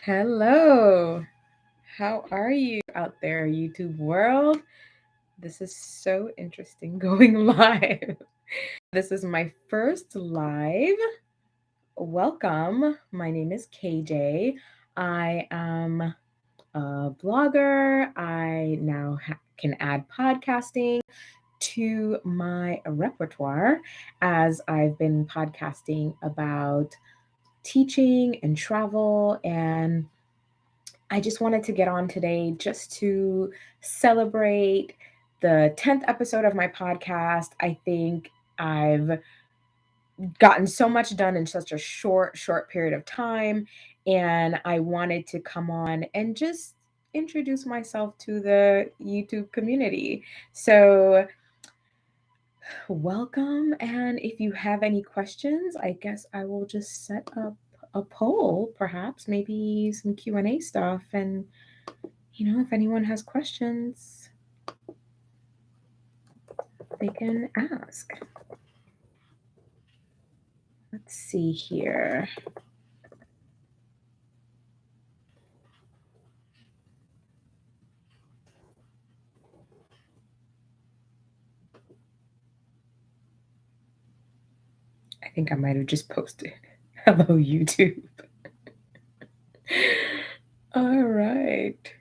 Hello. How are you out there, YouTube world? This is so interesting going live. This is my first live. Welcome. My name is KJ. I am a blogger. I now can add podcasting to my repertoire as I've been podcasting about teaching and travel, and I just wanted to get on today just to celebrate the 10th episode of my podcast. I think I've gotten so much done in such a short period of time, and I wanted to come on and just introduce myself to the YouTube community. So, welcome, and if you have any questions, I guess I will just set up a poll, perhaps maybe some Q&A stuff, and if anyone has questions, they can ask. Let's see here. I think I might have just posted. Hello, YouTube. All right.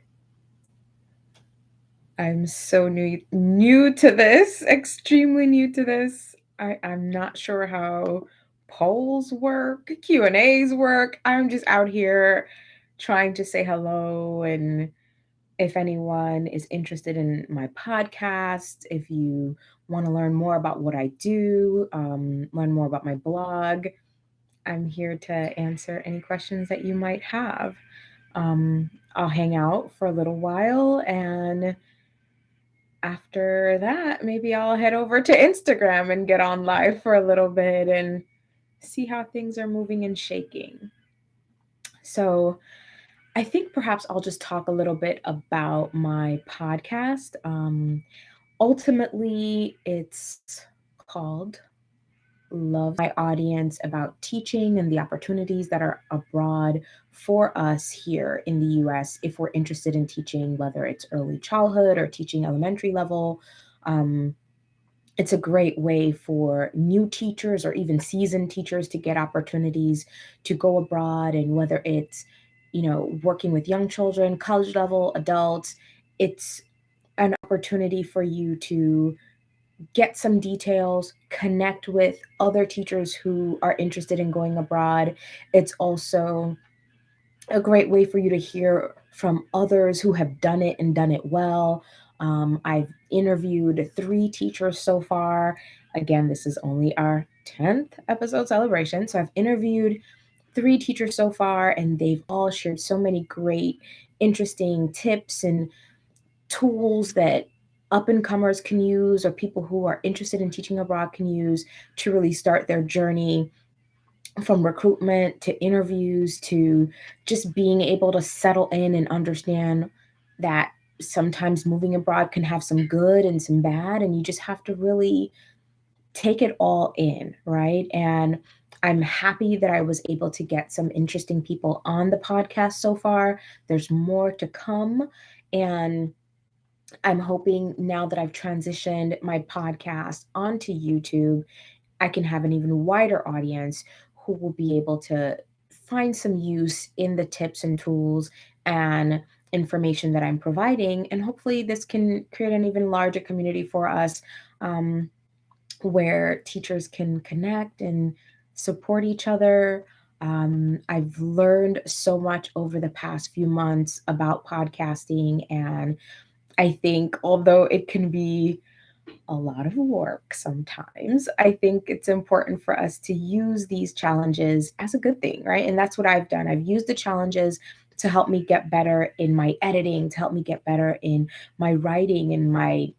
I'm so new to this, extremely new to this. I'm not sure how polls work, Q&As work. I'm just out here trying to say hello, and if anyone is interested in my podcast, if you want to learn more about what I do, learn more about my blog, I'm here to answer any questions that you might have. I'll hang out for a little while, and after that, maybe I'll head over to Instagram and get on live for a little bit and see how things are moving and shaking. So, I think perhaps I'll just talk a little bit about my podcast. Ultimately, it's called Love My Audience, about teaching and the opportunities that are abroad for us here in the US if we're interested in teaching, whether it's early childhood or teaching elementary level. Um, it's a great way for new teachers or even seasoned teachers to get opportunities to go abroad, and whether it's working with young children, college level adults, it's an opportunity for you to get some details, connect with other teachers who are interested in going abroad. It's also a great way for you to hear from others who have done it and done it well. I've interviewed 3 teachers so far. Again, this is only our 10th episode celebration. So I've interviewed 3 teachers so far, and they've all shared so many great, interesting tips and tools that up and comers can use, or people who are interested in teaching abroad can use to really start their journey, from recruitment to interviews to just being able to settle in and understand that sometimes moving abroad can have some good and some bad, and you just have to really take it all in, right? And I'm happy that I was able to get some interesting people on the podcast so far. There's more to come, and I'm hoping now that I've transitioned my podcast onto YouTube, I can have an even wider audience who will be able to find some use in the tips and tools and information that I'm providing. And hopefully, this can create an even larger community for us, um, where teachers can connect and support each other. I've learned so much over the past few months about podcasting, and I think although it can be a lot of work sometimes, I think it's important for us to use these challenges as a good thing, right? And that's what I've done. I've used the challenges to help me get better in my editing, to help me get better in my writing and my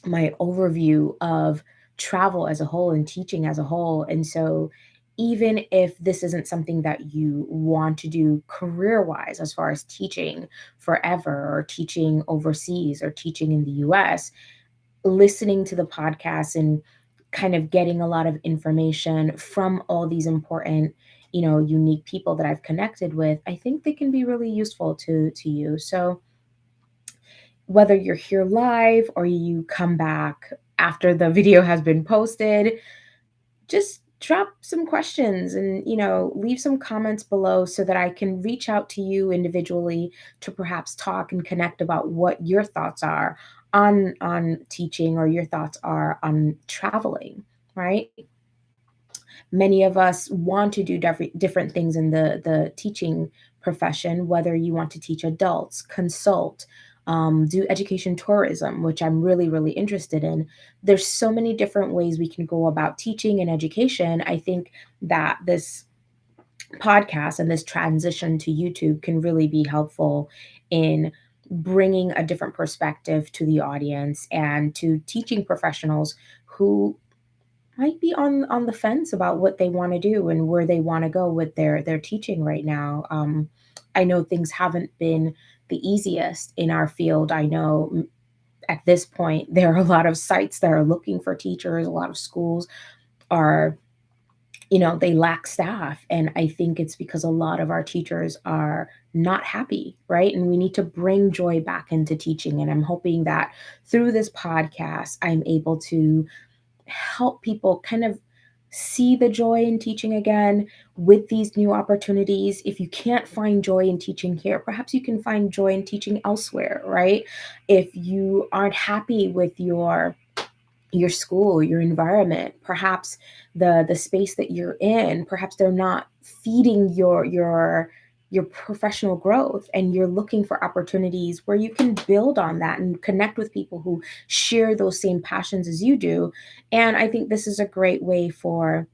overview of travel as a whole and teaching as a whole. And so even if this isn't something that you want to do career wise, as far as teaching forever or teaching overseas or teaching in the US, listening to the podcast and kind of getting a lot of information from all these important, unique people that I've connected with, I think they can be really useful to you. So whether you're here live or you come back after the video has been posted, just drop some questions and leave some comments below so that I can reach out to you individually to perhaps talk and connect about what your thoughts are on teaching, or your thoughts are on traveling, right? Many of us want to do different things in the teaching profession, whether you want to teach adults, consult, do education tourism, which I'm really, really interested in. There's so many different ways we can go about teaching and education. I think that this podcast and this transition to YouTube can really be helpful in bringing a different perspective to the audience and to teaching professionals who might be on the fence about what they want to do and where they want to go with their teaching right now. I know things haven't been the easiest in our field. I know at this point there are a lot of sites that are looking for teachers. A lot of schools are, they lack staff, and I think it's because a lot of our teachers are not happy, right? And we need to bring joy back into teaching, and I'm hoping that through this podcast I'm able to help people kind of see the joy in teaching again with these new opportunities. If you can't find joy in teaching here, perhaps you can find joy in teaching elsewhere, right? If you aren't happy with your school, your environment, perhaps the space that you're in, perhaps they're not feeding your professional growth, and you're looking for opportunities where you can build on that and connect with people who share those same passions as you do. And I think this is a great way for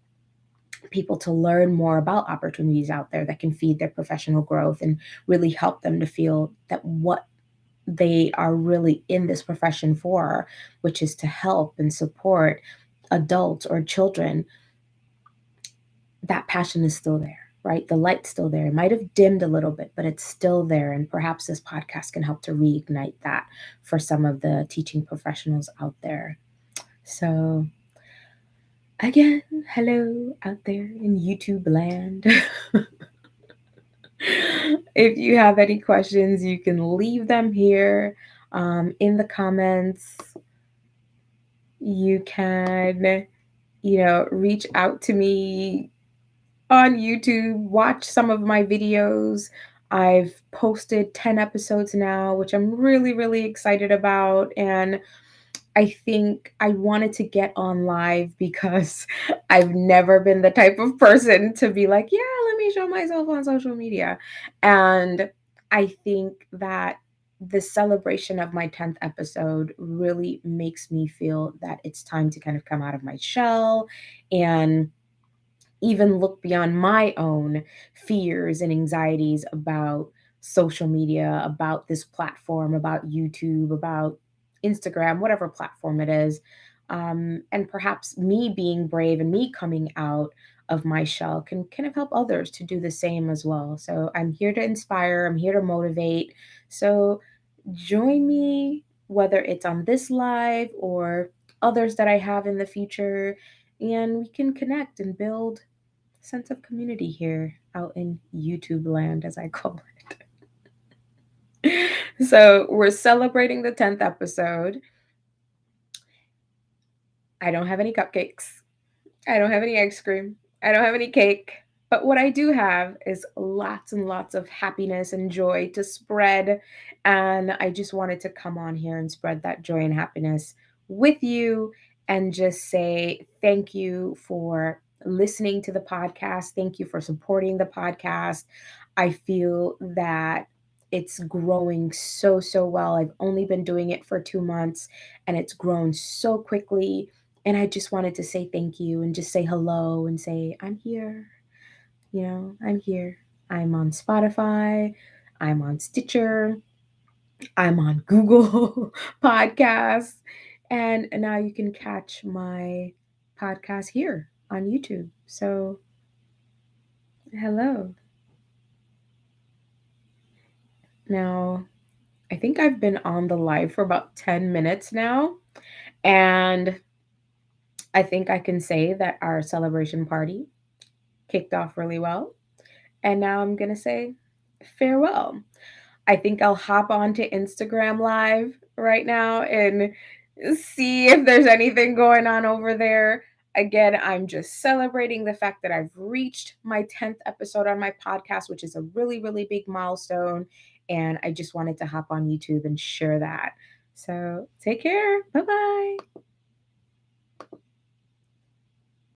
people to learn more about opportunities out there that can feed their professional growth and really help them to feel that what they are really in this profession for, which is to help and support adults or children, that passion is still there, right? The light's still there. It might have dimmed a little bit, but it's still there. And perhaps this podcast can help to reignite that for some of the teaching professionals out there. So, again, hello out there in YouTube land. If you have any questions, you can leave them here in the comments. You can, reach out to me on YouTube, watch some of my videos. I've posted 10 episodes now, which I'm really, really excited about. And I think I wanted to get on live because I've never been the type of person to be like, yeah, let me show myself on social media. And I think that the celebration of my 10th episode really makes me feel that it's time to kind of come out of my shell and even look beyond my own fears and anxieties about social media, about this platform, about YouTube, about Instagram, whatever platform it is. And perhaps me being brave and me coming out of my shell can kind of help others to do the same as well. So I'm here to inspire, I'm here to motivate. So join me, whether it's on this live or others that I have in the future, and we can connect and build sense of community here out in YouTube land, as I call it. So we're celebrating the 10th episode. I don't have any cupcakes. I don't have any ice cream. I don't have any cake. But what I do have is lots and lots of happiness and joy to spread. And I just wanted to come on here and spread that joy and happiness with you and just say thank you for listening to the podcast. Thank you for supporting the podcast. I feel that it's growing so, so well. I've only been doing it for 2 months and it's grown so quickly, and I just wanted to say thank you and just say hello and say, I'm here. I'm here. I'm on Spotify. I'm on Stitcher. I'm on Google Podcasts. And now you can catch my podcast here on YouTube. So, hello. Now, I think I've been on the live for about 10 minutes now. And I think I can say that our celebration party kicked off really well. And now I'm going to say farewell. I think I'll hop onto Instagram Live right now and see if there's anything going on over there. Again, I'm just celebrating the fact that I've reached my 10th episode on my podcast, which is a really, really big milestone. And I just wanted to hop on YouTube and share that. So take care. Bye bye.